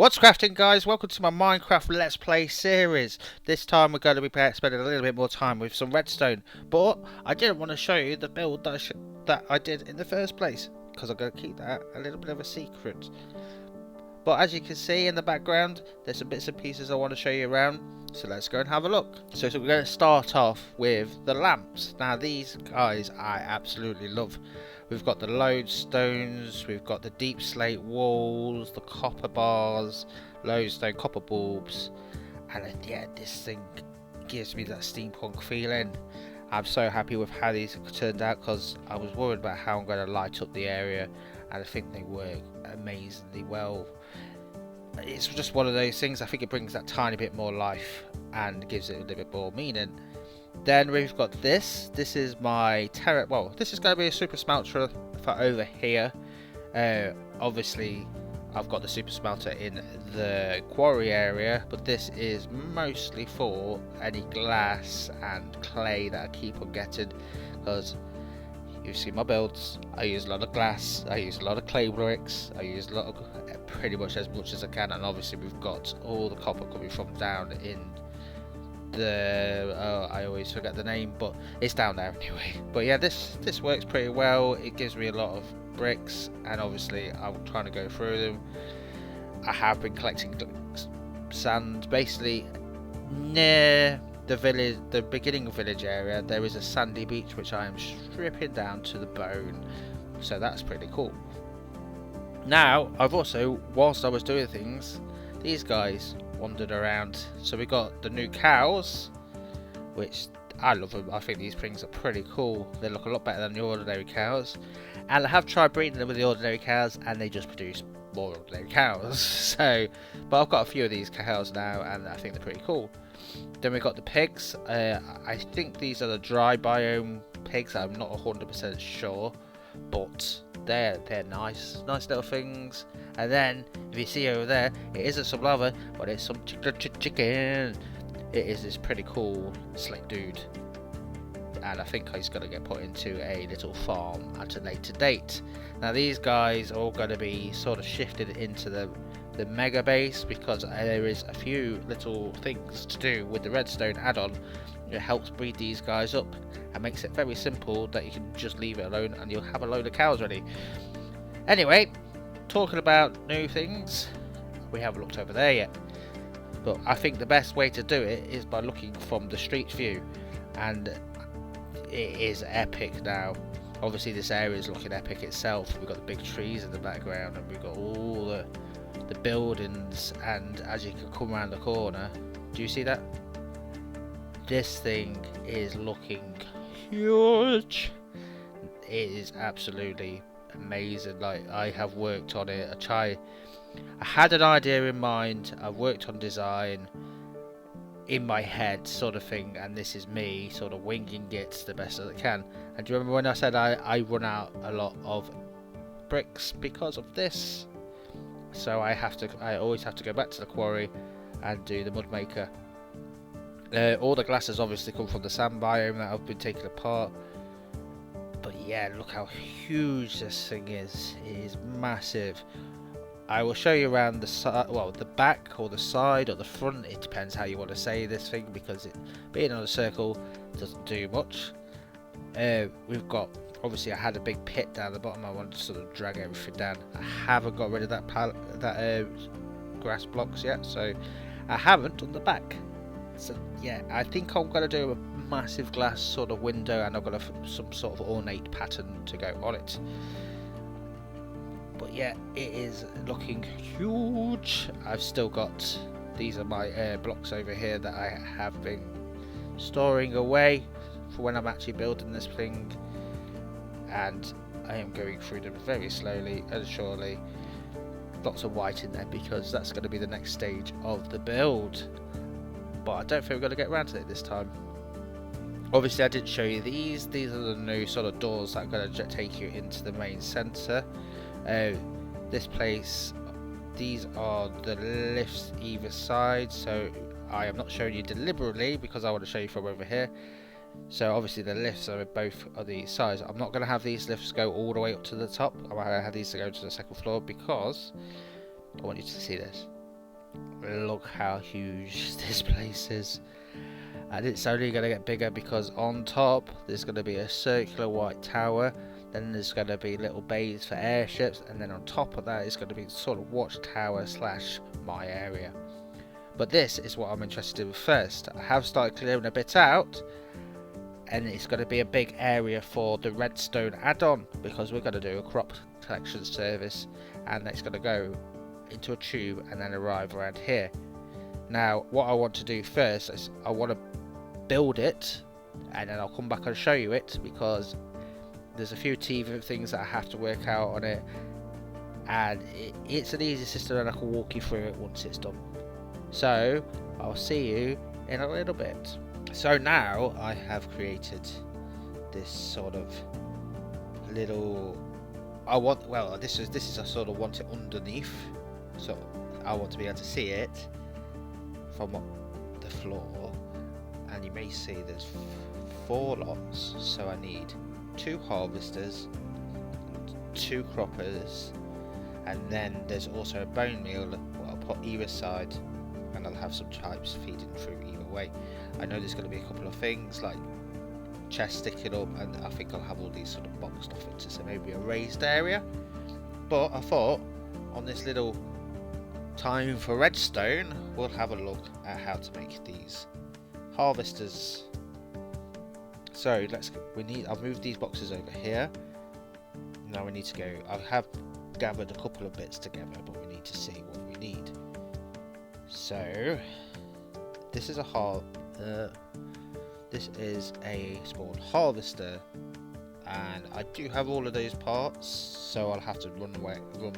What's crafting, guys? Welcome to my Minecraft Let's Play series. This time we're going to be spending a little bit more time with some redstone, but I didn't want to show you the build that I did in the first place because I'm going to keep that a little bit of a secret. But as you can see in the background, there's some bits and pieces I want to show you around, so let's go and have a look. So we're going to start off with the lamps. Now these guys I absolutely love. We've got the lodestones, we've got the deep slate walls, the copper bars, lodestone copper bulbs, and yeah, this thing gives me that steampunk feeling. I'm so happy with how these turned out because I was worried about how I'm going to light up the area, and I think they work amazingly well. It's just one of those things. I think it brings that tiny bit more life and gives it a little bit more meaning. Then we've got this. This is my this is going to be a super smelter for over here. Obviously, I've got the super smelter in the quarry area, but this is mostly for any glass and clay that I keep on getting, because you see my builds. I use a lot of glass, I use a lot of clay bricks, I use a lot of pretty much as much as I can, and obviously we've got all the copper coming from down in the I always forget the name, but it's down there anyway. But yeah, this works pretty well. It gives me a lot of bricks, and obviously I'm trying to go through them. I have been collecting sand basically near the village, the beginning village area. There is a sandy beach which I am stripping down to the bone, so that's pretty cool. Now I've also, whilst I was doing things, these guys wandered around. So we got the new cows, which I love them. I think these things are pretty cool. They look a lot better than the ordinary cows, and I have tried breeding them with the ordinary cows and they just produce more ordinary cows. So, but I've got a few of these cows now and I think they're pretty cool. Then we got the pigs. I think these are the dry biome pigs. I'm not 100% sure, but they're nice little things. And then if you see over there, it isn't some lava, but it's some chicken. It is this pretty cool slick dude, and I think he's going to get put into a little farm at a later date. Now these guys are all going to be sort of shifted into the mega base, because there is a few little things to do with the redstone add-on. It helps breed these guys up and makes it very simple that you can just leave it alone and you'll have a load of cows ready. Anyway, talking about new things, we haven't looked over there yet, but I think the best way to do it is by looking from the street view, and it is epic now. Obviously this area is looking epic itself. We've got the big trees in the background and we've got all the buildings, and as you can come around the corner, do you see that? This thing is looking huge. It is absolutely amazing. Like, I have worked on it. I had an idea in mind, I've worked on design in my head sort of thing, and this is me sort of winging it the best as I can. And do you remember when I said I run out a lot of bricks because of this? So I always have to go back to the quarry and do the mud maker. All the glasses obviously come from the sand biome that I've been taking apart. But yeah, look how huge this thing is. It is massive. I will show you around the side, well, the back or the side or the front. It depends how you want to say this thing, because it being on a circle doesn't do much. We've got, obviously I had a big pit down the bottom. I wanted to sort of drag everything down. I haven't got rid of that grass blocks yet, so I haven't done the back. So yeah, I think I'm going to do a massive glass sort of window, and I've got some sort of ornate pattern to go on it. But yeah, it is looking huge. I've still got, these are my blocks over here that I have been storing away for when I'm actually building this thing, and I am going through them very slowly and surely. Lots of white in there because that's going to be the next stage of the build, but I don't think we're going to get around to it this time. Obviously I did show you these are the new sort of doors that are going to take you into the main centre. This place, these are the lifts either side, so I am not showing you deliberately because I want to show you from over here. So obviously the lifts are both of these sides. I'm not going to have these lifts go all the way up to the top. I'm going to have these to go to the second floor because I want you to see this. Look how huge this place is. And it's only going to get bigger because on top there's going to be a circular white tower, then there's going to be little bays for airships, and then on top of that is going to be sort of watchtower slash my area. But this is what I'm interested in first. I have started clearing a bit out, and it's going to be a big area for the Redstone Add-on, because we're going to do a crop collection service, and it's going to go into a tube and then arrive around here. Now what I want to do first is I want to build it, and then I'll come back and show you it, because there's a few teething things that I have to work out on it, and it's an easy system and I can walk you through it once it's done. So I'll see you in a little bit. So now I have created this sort of little, this is I sort of want it underneath, so I want to be able to see it from the floor, and you may see there's 4 lots, so I need 2 harvesters, 2 croppers, and then there's also a bone meal what I'll put either side, and I'll have some types feeding through either way. I know there's going to be a couple of things like chests sticking up, and I think I'll have all these sort of boxed off into so maybe a raised area. But I thought on this little time for redstone we'll have a look at how to make these harvesters. So I'll move these boxes over here. Now we need to go, I have gathered a couple of bits together, but we need to see what we need. So this is a spawn harvester, and I do have all of those parts, so I'll have to run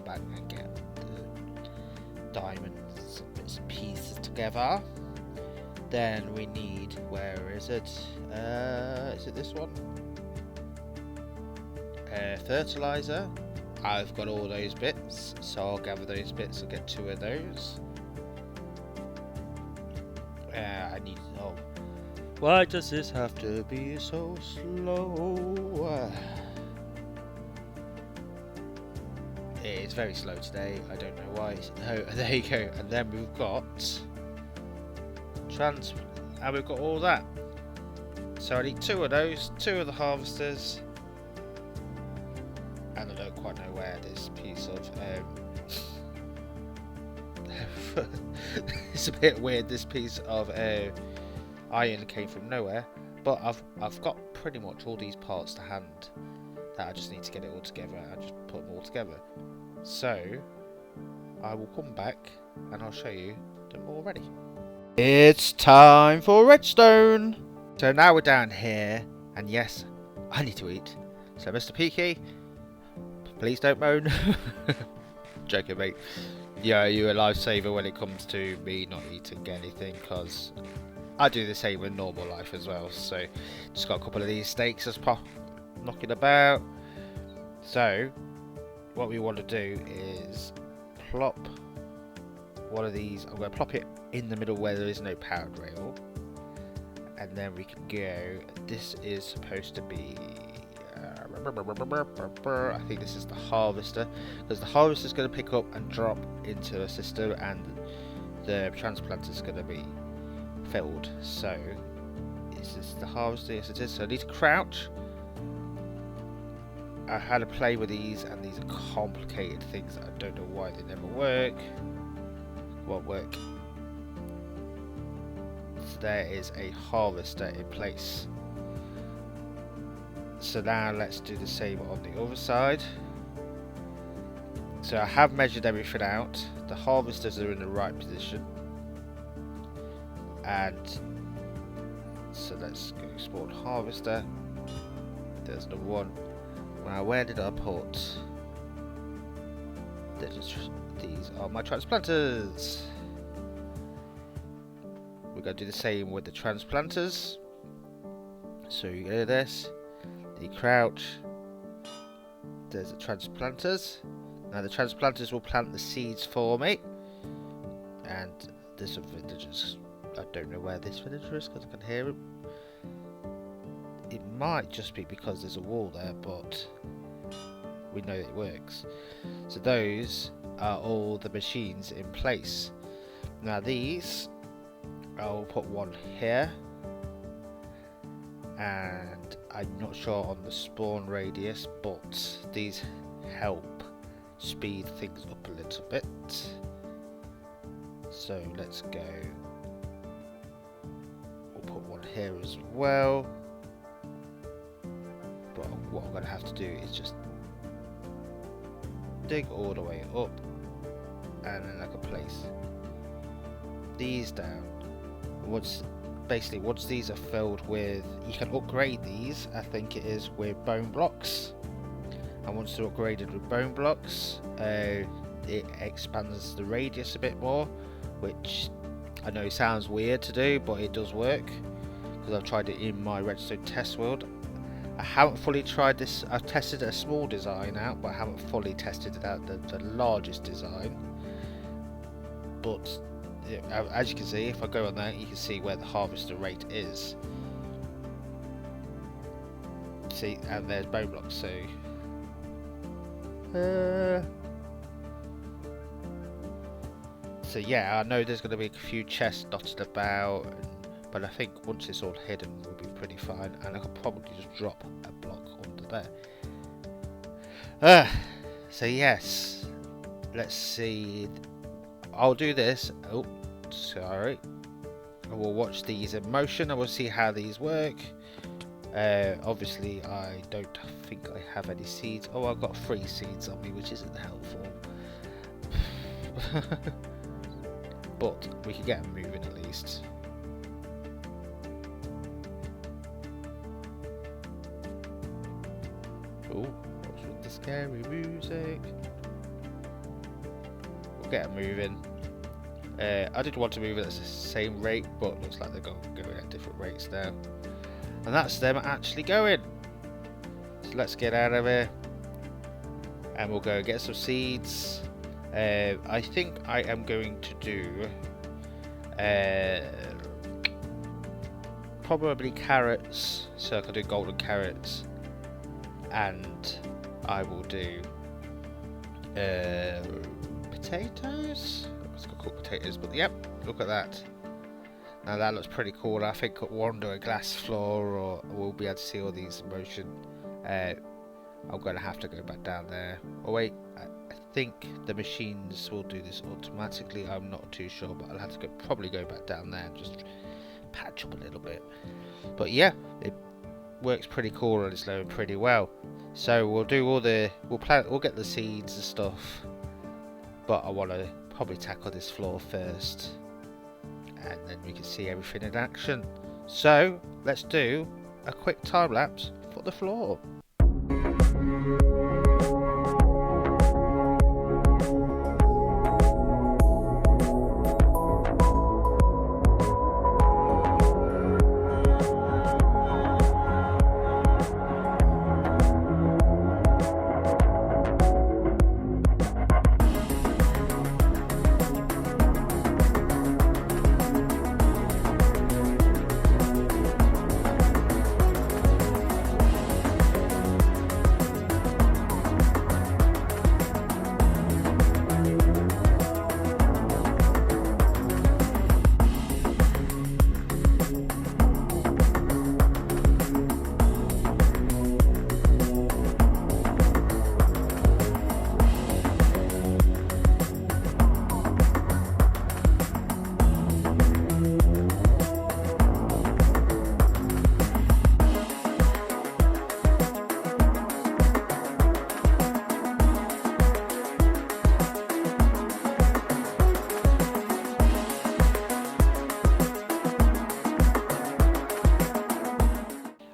back and get the diamonds and bits and pieces together. Then we need, where is it? Is it this one? Fertilizer. I've got all those bits, so I'll gather those bits and get 2 of those. I need, oh, why does this have to be so slow? It's very slow today, I don't know why. Oh, there you go, and then we've got and we've got all that. So I need 2 of those, 2 of the harvesters, and I don't quite know where this piece of it's a bit weird, this piece of iron came from nowhere, but I've got pretty much all these parts to hand that I just need to get it all together and just put them all together. So I will come back and I'll show you them all ready. It's time for redstone. So now we're down here, and yes, I need to eat. So Mr. Peaky, please don't moan. Joking, mate. Yeah, you're a lifesaver when it comes to me not eating anything, because I do the same in normal life as well. So just got a couple of these steaks just knocking about. So what we want to do is plop one of these. I'm going to plop it in the middle where there is no powered rail, and then we can go. This is supposed to be I think this is the harvester, because the harvester is going to pick up and drop into a system, and the transplanter is going to be filled. So is this the harvester? Yes it is. So I need to crouch. I had to play with these, and these are complicated things that I don't know why they never work. Won't work. So there is a harvester in place. So now let's do the same on the other side. So I have measured everything out. The harvesters are in the right position. And so let's go spawn harvester. There's the one. Now where did I put? These are my transplanters. We're going to do the same with the transplanters. So you go to this. You crouch, there's the transplanters. Now the transplanters will plant the seeds for me, and there's some villagers. I don't know where this villager is because I can hear him. It might just be because there's a wall there, but we know it works. So those are all the machines in place. Now these, I'll put one here, and I'm not sure on the spawn radius, but these help speed things up a little bit. So let's go. We'll put one here as well. But what I'm going to have to do is just dig all the way up, and then I can place these down. Once these are filled with, you can upgrade these, I think it is, with bone blocks. And once they're upgraded with bone blocks, it expands the radius a bit more, which I know sounds weird to do, but it does work, because I've tried it in my redstone test world. I haven't fully tried this. I've tested a small design out, but I haven't fully tested it out, the largest design. But yeah, as you can see, if I go on there, you can see where the harvester rate is. See, and there's bone blocks. So yeah, I know there's going to be a few chests dotted about, but I think once it's all hidden, we'll be pretty fine. And I could probably just drop a block under there. So yes, let's see. I'll do this. Oh, sorry. I will watch these in motion. I will see how these work. Obviously, I don't think I have any seeds. Oh, I've got 3 seeds on me, which isn't helpful. But we can get them moving at least. Oh, what's with the scary music? We'll get them moving. I did want to move it at the same rate, but looks like they're going at different rates now. And that's them actually going. So let's get out of here. And we'll go get some seeds. I think I am going to do probably carrots, so I can do golden carrots, and I will do potatoes. It's got cooked potatoes, but yep, look at that. Now that looks pretty cool. I think we'll under a glass floor, or we'll be able to see all these in motion. I'm going to have to go back down there. Oh wait, I think the machines will do this automatically. I'm not too sure, but I'll have to probably go back down there and just patch up a little bit. But yeah, it works pretty cool and it's loading pretty well. So we'll do all the, we'll get the seeds and stuff, but I want to probably tackle this floor first, and then we can see everything in action. So let's do a quick time lapse for the floor.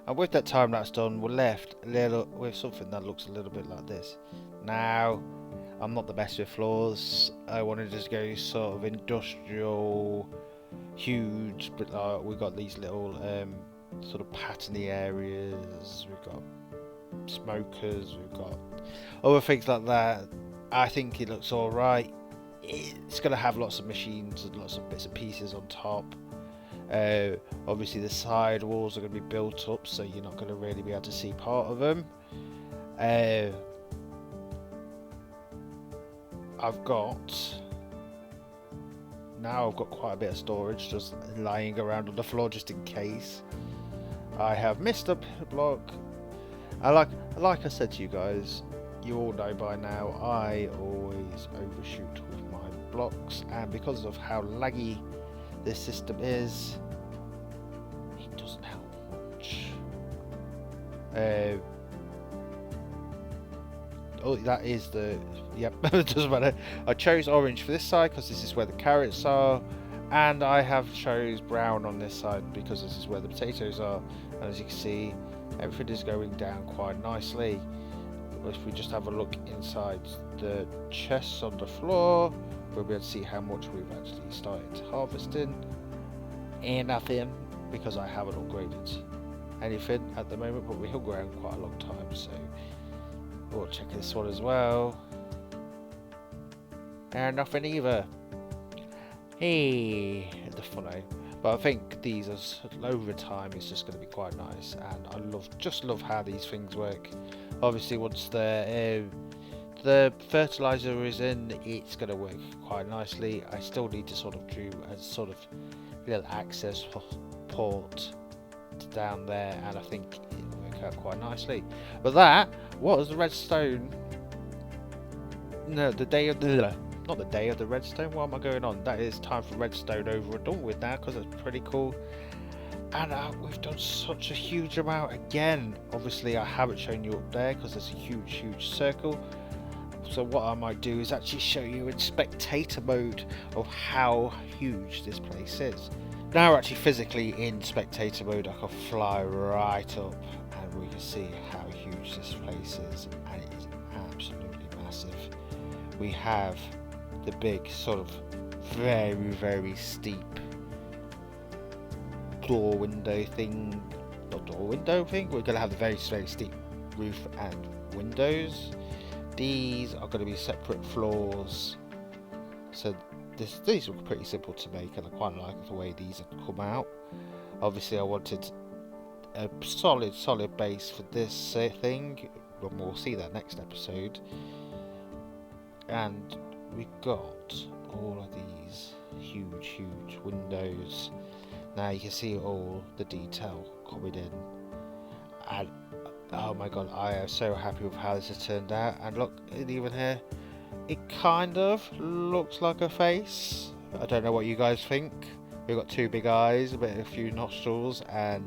And with that time lapse done, we're left with something that looks a little bit like this. Now, I'm not the best with floors. I want to just go sort of industrial, huge, but we've got these little sort of patterny areas. We've got smokers. We've got other things like that. I think it looks all right. It's going to have lots of machines and lots of bits and pieces on top. Obviously the side walls are going to be built up, so you're not going to really be able to see part of them. I've got now I've got quite a bit of storage just lying around on the floor just in case I have missed a block. Like I said to you guys, you all know by now, I always overshoot with my blocks, and because of how laggy this system is, it doesn't help much. Oh, that is the... Yep, it doesn't matter. I chose orange for this side because this is where the carrots are, and I have chose brown on this side because this is where the potatoes are. And as you can see, everything is going down quite nicely. If we just have a look inside the chests on the floor, we'll be able to see how much we've actually started harvesting. And nothing, because I haven't upgraded anything at the moment, but we hung around quite a long time, so we'll check this one as well. And nothing either. Hey, the follow. But I think these over time is just going to be quite nice, and I just love how these things work. Obviously, once the fertilizer is in, it's going to work quite nicely. I still need to sort of do a sort of little access port down there, and I think it'll work out quite nicely. But that was the redstone. No, the day of the... Not the day of the redstone. What am I going on? That is time for redstone over and done with now, because it's pretty cool. And we've done such a huge amount again. Obviously I haven't shown you up there because there's a huge circle. So what I might do is actually show you in spectator mode of how huge this place is. Now we're actually physically in spectator mode. I can fly right up and we can see how huge this place is, and it is absolutely massive. We have the big sort of very steep door window thing. Not door window thing. We're going to have the very steep roof and windows. These are going to be separate floors. So these were pretty simple to make, and I quite like the way these have come out. Obviously I wanted a solid base for this thing, but we'll see that next episode. And we got all of these huge windows. Now you can see all the detail coming in, and oh my god, I am so happy with how this has turned out. And look, even here, it kind of looks like a face. I don't know what you guys think. We've got two big eyes, a few nostrils, and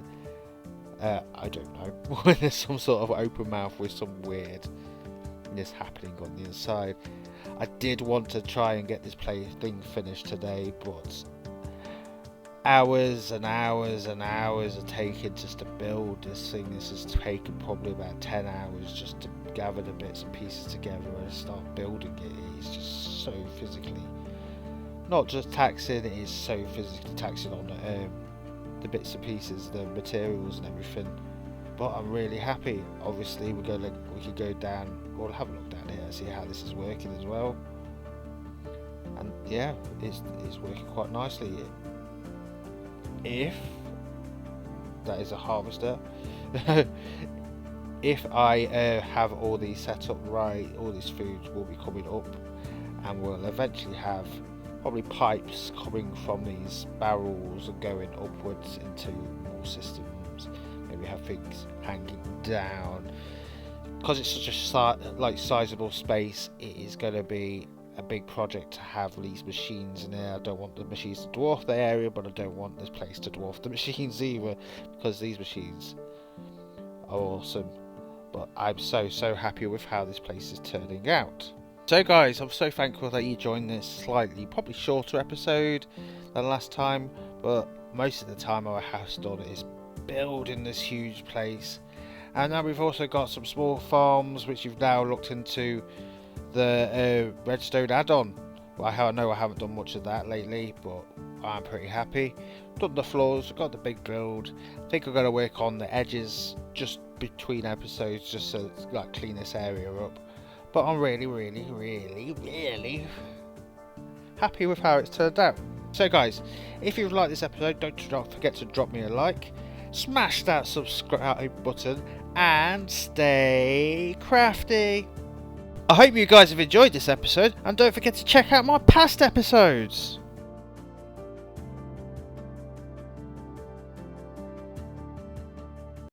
I don't know. There's some sort of open mouth with some weirdness happening on the inside. I did want to try and get this thing finished today, but hours and hours are taken just to build this thing. This has taken probably about 10 hours just to gather the bits and pieces together and start building it. It's just so physically, not just taxing, it is so physically taxing on the bits and pieces, the materials and everything. But I'm really happy. Obviously we could go down, we'll have a look down here and see how this is working as well. And yeah, it's working quite nicely. If that is a harvester, if I have all these set up right, all this food will be coming up, and we'll eventually have probably pipes coming from these barrels and going upwards into more systems. Maybe have things hanging down, because it's such a sizable space. It is going to be a big project to have these machines in there. I don't want the machines to dwarf the area, but I don't want this place to dwarf the machines either, because these machines are awesome. But I'm so happy with how this place is turning out. So guys, I'm so thankful that you joined this probably shorter episode than last time, but most of the time our house done is building this huge place. And now we've also got some small farms which you've now looked into the Redstone Add-on. Well, I know I haven't done much of that lately, but I'm pretty happy. Done the floors, got the big build. I think I'm going to work on the edges just between episodes, just so it's like clean this area up. But I'm really happy with how it's turned out. So guys, if you've liked this episode, don't forget to drop me a like, smash that subscribe button, and stay crafty. I hope you guys have enjoyed this episode, and don't forget to check out my past episodes.